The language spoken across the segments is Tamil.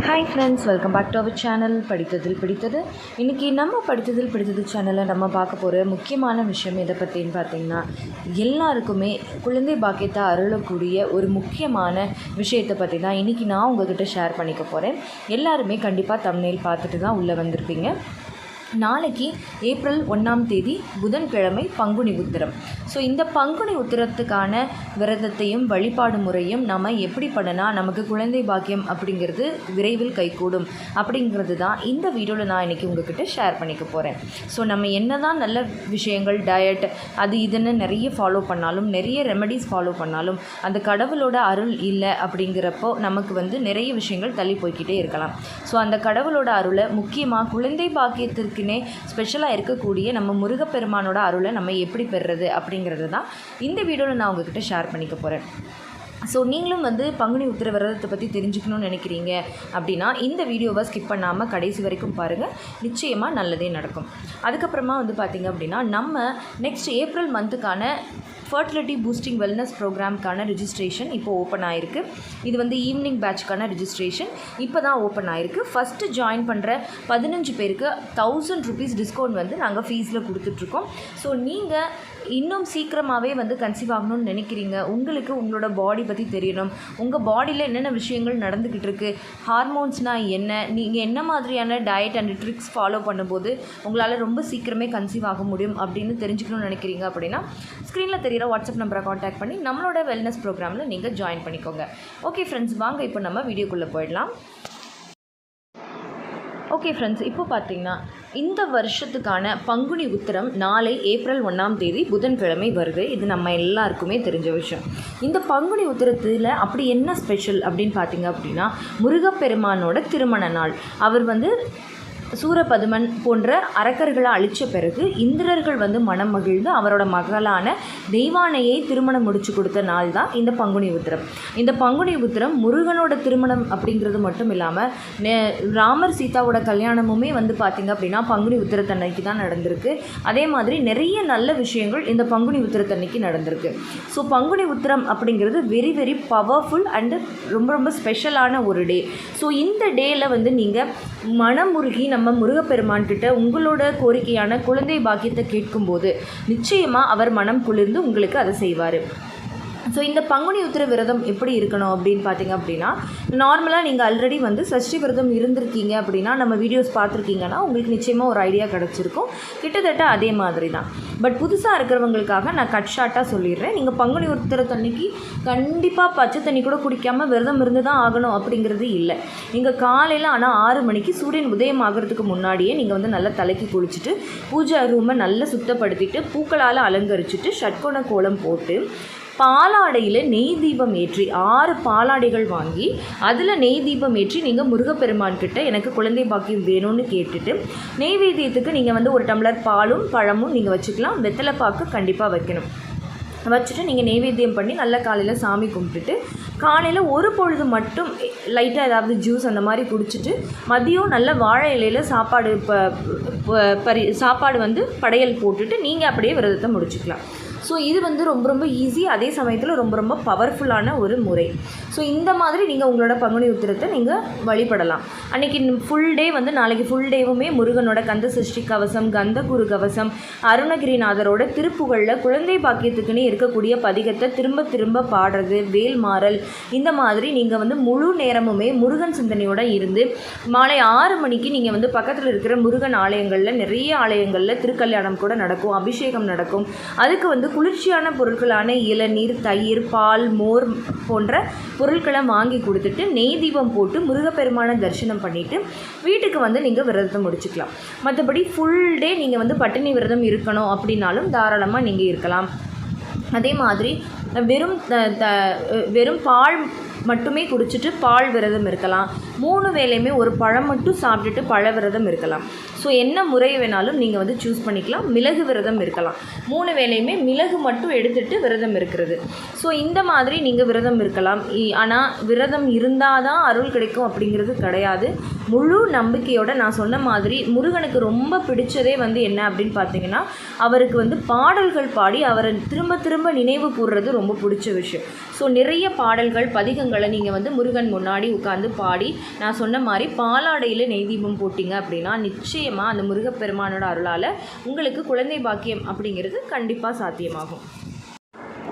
Hi friends, welcome back to our channel படித்ததில் பிடித்தது. இன்றைக்கி நம்ம படித்ததில் பிடித்தது சேனலில் நம்ம பார்க்க போகிற முக்கியமான விஷயம் எதை பற்றின்னு பார்த்திங்கன்னா, எல்லாருக்குமே குழந்தை பாக்கியத்தை அருளக்கூடிய ஒரு முக்கியமான விஷயத்தை பற்றி தான் இன்றைக்கி நான் உங்கள்கிட்ட ஷேர் பண்ணிக்க போகிறேன். எல்லாருமே கண்டிப்பாக தம்ப்நெயில் பார்த்துட்டு தான் உள்ளே வந்திருப்பீங்க. நாளைக்கு ஏப்ரல் 1ஆம் தேதி புதன்கிழமை பங்குனி உத்திரம். ஸோ இந்த பங்குனி உத்திரத்துக்கான விரதத்தையும் வழிபாடு முறையும் நம்ம எப்படி பண்ணினா நமக்கு குழந்தை பாக்கியம் அப்படிங்கிறது விரைவில் கைகூடும் அப்படிங்கிறது தான் இந்த வீடியோவில் நான் இன்றைக்கி உங்கள்கிட்ட ஷேர் பண்ணிக்க போகிறேன். ஸோ நம்ம என்ன தான் நல்ல விஷயங்கள், டயட் அது இதுன்னு நிறைய ஃபாலோ பண்ணாலும், நிறைய ரெமெடிஸ் ஃபாலோ பண்ணாலும், அந்த கடவுளோட அருள் இல்லை அப்படிங்கிறப்போ நமக்கு நிறைய விஷயங்கள் தள்ளி போய்கிட்டே இருக்கலாம். ஸோ அந்த கடவுளோட அருளை, முக்கியமாக குழந்தை பாக்கியத்திற்கு ஸ்பெஷலாக இருக்கக்கூடிய நம்ம முருகப்பெருமானோட அருளை நம்ம எப்படி பெறுறது அப்படிங்கிறது தான் இந்த வீடியோவில் நான் உங்ககிட்ட ஷேர் பண்ணிக்க போகிறேன். ஸோ நீங்களும் பங்குனி உத்திர விரதத்தை பற்றி தெரிஞ்சுக்கணும்னு நினைக்கிறீங்க அப்படின்னா இந்த வீடியோவை ஸ்கிப் பண்ணாமல் கடைசி வரைக்கும் பாருங்கள். நிச்சயமாக நல்லதே நடக்கும். அதுக்கப்புறமா பார்த்திங்க அப்படின்னா, நம்ம நெக்ஸ்ட் ஏப்ரல் மந்த்துக்கான ஃபர்டிலிட்டி பூஸ்டிங் வெல்னஸ் ப்ரோக்ராம்க்கான ரிஜிஸ்ட்ரேஷன் இப்போ ஓப்பன் ஆகிருக்கு. இது ஈவினிங் பேட்ச்க்கான ரிஜிஸ்ட்ரேஷன் இப்போ தான் ஓப்பன் ஆகிருக்கு. ஃபஸ்ட்டு ஜாயின் பண்ணுற 15 பேருக்கு 1000 rupees டிஸ்கவுண்ட் நாங்கள் ஃபீஸில் கொடுத்துட்ருக்கோம். ஸோ நீங்கள் இன்னும் சீக்கிரமாகவே கன்சீவ் ஆகணும்னு நினைக்கிறீங்க, உங்களுக்கு உங்களோட பாடி பற்றி தெரியணும், உங்கள் பாடியில் என்னென்ன விஷயங்கள் நடந்துக்கிட்டு இருக்குது, ஹார்மோன்ஸ்னால் என்ன, நீங்கள் என்ன மாதிரியான டயட் அண்ட் ட்ரிக்ஸ் ஃபாலோ பண்ணும்போது உங்களால் ரொம்ப சீக்கிரமே கன்சீவ் ஆக முடியும் அப்படின்னு தெரிஞ்சுக்கணும்னு நினைக்கிறீங்க அப்படின்னா ஸ்க்ரீனில் தெரிகிற வாட்ஸ்அப் நம்பரை காண்டாக்ட் பண்ணி நம்மளோட வெல்னஸ் ப்ரோக்ராமில் நீங்கள் ஜாயின் பண்ணிக்கோங்க. ஓகே ஃப்ரெண்ட்ஸ், வாங்க இப்போ நம்ம வீடியோக்குள்ளே போயிடலாம். ஓகே ஃப்ரெண்ட்ஸ், இப்போ பார்த்திங்கன்னா இந்த வருஷத்துக்கான பங்குனி உத்திரம் நாளை ஏப்ரல் 1ஆம் தேதி புதன்கிழமை வருது. இது நம்ம எல்லாருக்குமே தெரிஞ்ச விஷயம். இந்த பங்குனி உத்திரத்தில் அப்படி என்ன ஸ்பெஷல் அப்படின்னு பார்த்திங்க அப்படின்னா, முருகப்பெருமானோட திருமண நாள். அவர் சூரபதுமன் போன்ற அரக்கர்களை அழித்த பிறகு இந்திரர்கள் மனம் மகிழ்ந்து அவரோட மகளான தெய்வானையை திருமணம் முடிச்சு கொடுத்த நாள் தான் இந்த பங்குனி உத்திரம். இந்த பங்குனி உத்திரம் முருகனோட திருமணம் அப்படிங்கிறது மட்டும் இல்லாமல் ராமர் சீதாவோட கல்யாணமுமே பார்த்திங்க அப்படின்னா பங்குனி உத்திரத்தன்னைக்கு தான் நடந்திருக்கு. அதே மாதிரி நிறைய நல்ல விஷயங்கள் இந்த பங்குனி உத்திரத்தன்னைக்கு நடந்திருக்கு. ஸோ பங்குனி உத்திரம் அப்படிங்கிறது வெரி வெரி பவர்ஃபுல் அண்டு ரொம்ப ரொம்ப ஸ்பெஷலான ஒரு டே. ஸோ இந்த டேயில் நீங்கள் மனமுருகி நம்ம முருகப்பெருமான்கிட்ட உங்களோட கோரிக்கையான குழந்தை பாக்கியத்தை கேட்கும்போது நிச்சயமாக அவர் மனம் குளிர்ந்து உங்களுக்கு அதை செய்வார். ஸோ இந்த பங்குனி உத்திர விரதம் எப்படி இருக்கணும் அப்படின்னு பார்த்திங்க அப்படின்னா, நார்மலாக நீங்கள் ஆல்ரெடி சஷ்டி விரதம் இருந்திருக்கீங்க அப்படின்னா, நம்ம வீடியோஸ் பார்த்துருக்கீங்கன்னா உங்களுக்கு நிச்சயமாக ஒரு ஐடியா கிடச்சிருக்கும். கிட்டத்தட்ட அதே மாதிரி தான். பட் புதுசாக இருக்கிறவங்களுக்காக நான் கட் ஷார்ட்டாக சொல்லிடுறேன். நீங்கள் பங்குனி உத்திரத்தன்னைக்கு கண்டிப்பாக பச்சை தண்ணி கூட குடிக்காமல் விரதம் இருந்து தான் ஆகணும் அப்படிங்கிறது இல்லை. நீங்கள் காலையில் ஆனால் 6 மணிக்கு சூரியன் உதயம் ஆகிறதுக்கு முன்னாடியே நீங்கள் நல்லா தலைக்கு குளிச்சுட்டு பூஜை ரூமை நல்லா சுத்தப்படுத்திட்டு பூக்களால் அலங்கரிச்சுட்டு ஷட்கோண கோலம் போட்டு பாலாடையில் நெய் தீபம் ஏற்றி 6 பாலாடைகள் வாங்கி அதில் நெய் தீபம் ஏற்றி நீங்கள் முருகப்பெருமான்கிட்ட எனக்கு குழந்தை பாக்கியம் வேணும்னு கேட்டுட்டு நெய்வேத்தியத்துக்கு நீங்கள் ஒரு டம்ளர் பாலும் பழமும் நீங்கள் வச்சுக்கலாம். வெத்தலை பாக்கு கண்டிப்பாக வைக்கணும். வச்சுட்டு நீங்கள் நெய்வேத்தியம் பண்ணி நல்லா காலையில் சாமி கும்பிட்டுட்டு காலையில் ஒரு பொழுது மட்டும் லைட்டாக ஏதாவது ஜூஸ் அந்த மாதிரி குடிச்சிட்டு மதியம் நல்ல வாழை இலையில் சாப்பாடு படையல் போட்டுட்டு நீங்கள் அப்படியே விரதத்தை முடிச்சுக்கலாம். ஸோ இது ரொம்ப ரொம்ப ஈஸி, அதே சமயத்தில் ரொம்ப ரொம்ப பவர்ஃபுல்லான ஒரு முறை. ஸோ இந்த மாதிரி நீங்கள் உங்களோட பங்குனி உத்திரத்தை நீங்கள் வழிபடலாம். அன்றைக்கி ஃபுல் டே நாளைக்கு ஃபுல் டேவுமே முருகனோட கந்த சஷ்டி கவசம், கந்தகுரு கவசம், அருணகிரிநாதரோட திருப்புகளில் குழந்தை பாக்கியத்துக்குன்னு இருக்கக்கூடிய பதிகத்தை திரும்ப திரும்ப பாடுறது, வேல் மாறல், இந்த மாதிரி நீங்கள் முழு நேரமுமே முருகன் சிந்தனையோடு இருந்து மாலை 6 மணிக்கு நீங்கள் பக்கத்தில் இருக்கிற முருகன் ஆலயங்களில், நிறைய ஆலயங்களில் திருக்கல்யாணம் கூட நடக்கும், அபிஷேகம் நடக்கும். அதுக்கு குளிர்ச்சியான பொருட்களான இளநீர், தயிர், பால், மோர் போன்ற பொருட்களை வாங்கி கொடுத்துட்டு நெய் தீபம் போட்டு முருகப்பெருமான தரிசனம் பண்ணிவிட்டு வீட்டுக்கு நீங்கள் விரதத்தை முடிச்சுக்கலாம். மற்றபடி ஃபுல் டே நீங்கள் பட்டினி விரதம் இருக்கணும் அப்படின்னாலும் தாராளமாக நீங்கள் இருக்கலாம். அதே மாதிரி வெறும் பால் மட்டுமே குடிச்சிட்டு பால் விரதம் இருக்கலாம். 3 வேளையுமே ஒரு பழம் மட்டும் சாப்பிட்டுட்டு பழ விரதம் இருக்கலாம். ஸோ என்ன முறை வேணாலும் நீங்கள் சூஸ் பண்ணிக்கலாம். மிளகு விரதம் இருக்கலாம். 3 வேளையுமே மிளகு மட்டும் எடுத்துகிட்டு விரதம் இருக்கிறது. ஸோ இந்த மாதிரி நீங்கள் விரதம் இருக்கலாம். ஆனால் விரதம் இருந்தால் தான் அருள் கிடைக்கும் அப்படிங்கிறது கிடையாது. முழு நம்பிக்கையோடு நான் சொன்ன மாதிரி முருகனுக்கு ரொம்ப பிடிச்சதே என்ன அப்படின்னு பார்த்தீங்கன்னா, அவருக்கு பாடல்கள் பாடி அவரை திரும்ப திரும்ப நினைவு கூறுறது ரொம்ப பிடிச்ச விஷயம். ஸோ நிறைய பாடல்கள், பதிகங்கள் பதிகங்களை நீங்கள் வந்து முருகன் முன்னாடி உட்காந்து பாடி நான் சொன்ன மாதிரி பாலாடையில் நெய் தீபம் போட்டிங்க அப்படின்னா நிச்சயமாக அந்த முருகப்பெருமானோட அருளால் உங்களுக்கு குழந்தை பாக்கியம் அப்படிங்கிறது கண்டிப்பாக சாத்தியமாகும்.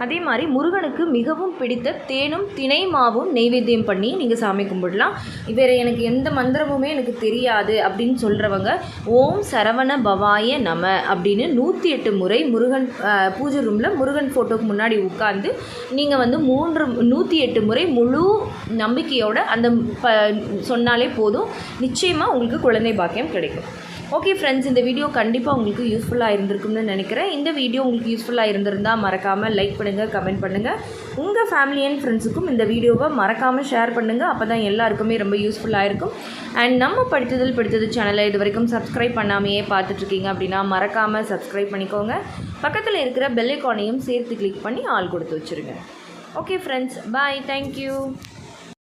அதே மாதிரி முருகனுக்கு மிகவும் பிடித்த தேனும் தினை மாவும் நெய்வேத்தியம் பண்ணி நீங்கள் சாமி கும்பிடலாம். வேறு எனக்கு எந்த மந்திரமுமே எனக்கு தெரியாது அப்படின்னு சொல்கிறவங்க ஓம் சரவண பவாய நம அப்படின்னு 108 முறை முருகன் பூஜை ரூமில் முருகன் ஃபோட்டோக்கு முன்னாடி உட்காந்து நீங்கள் வந்து 108 முறை முழு நம்பிக்கையோட அந்த சொன்னாலே போதும், நிச்சயமாக உங்களுக்கு குழந்தை பாக்கியம் கிடைக்கும். ஓகே ஃப்ரெண்ட்ஸ், இந்த வீடியோ கண்டிப்பாக உங்களுக்கு யூஸ்ஃபுல்லாக இருந்திருக்கும்னு நினைக்கிறேன். இந்த வீடியோ உங்களுக்கு யூஸ்ஃபுல்லாக இருந்திருந்தால் மறக்காமல் லைக் பண்ணுங்கள், கமெண்ட் பண்ணுங்கள். உங்கள் ஃபேமிலி அண்ட் ஃப்ரெண்ட்ஸுக்கும் இந்த வீடியோவை மறக்காமல் ஷேர் பண்ணுங்கள். அப்போ தான் எல்லாருக்குமே ரொம்ப யூஸ்ஃபுல்லாக இருக்கும். அண்ட் நம்ம படித்தது சேனலை இது வரைக்கும் சப்ஸ்கிரைப் பண்ணாமையே பார்த்துட்ருக்கீங்க அப்படின்னா மறக்காமல் சப்ஸ்கிரைப் பண்ணிக்கோங்க. பக்கத்தில் இருக்கிற பெல் ஐகானையும் சேர்த்து கிளிக் பண்ணி ஆல் கொடுத்து வச்சுருங்க. ஓகே ஃப்ரெண்ட்ஸ், பாய், தேங்க்யூ.